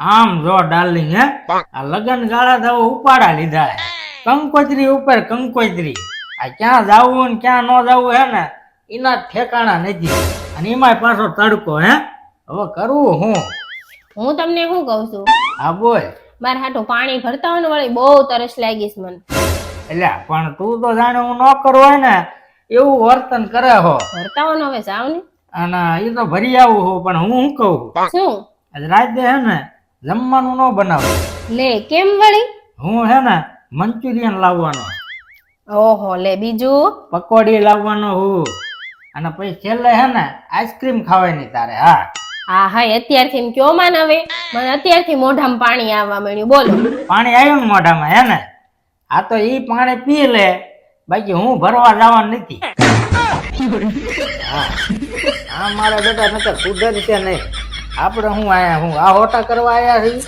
આમ જો ડાર્લિંગ હે આ લગન ગાળા તો ઉપાડા લીધા હે કંકોત્રી ઉપર કંકોત્રી આ ક્યાં જાવું ને ક્યાં ન જાવું હે ને એના ઠેકાણા નથી અને એમાંય પાછો તડકો હે હવે કરવું હું તમને શું કહું છું, હા બોલ મારે હાટું પાણી ભરતા હોય ને વળી બહુ તરસ લાગીશ મને. એટલે પણ તું તો જાણે હું ન કરું હોય ને એવું વર્તન કરે હો ભરતા હોય ને હવે જાવ ને. અને એ તો ભરી આવું હો પણ હું શું કહું શું આજ રાતે હે ને જમવાનું ન બનાવું લે કેમ વળી? હું હે ને મંચુરિયન લાવવાનો ઓહો લે બીજું? પકોડી લાવવાનો હું અને પછી છેલ્લે હે ને આઈસ્ક્રીમ ખાવાની તારે હા હા હા અત્યારથી એમ કયો માન હવે મને અત્યારથી મોઢામાં પાણી આવવા મળ્યું. બોલો પાણી આવ્યું ને મોઢામાં હે ને આ તો ઈ પાણી પી લે બાકી હું ભરવા જવાનું નથી હા મારા બેટા નકર સુધરશે નહીં આપણે હું આયા હું આ હોટા કરવા આયા છીએ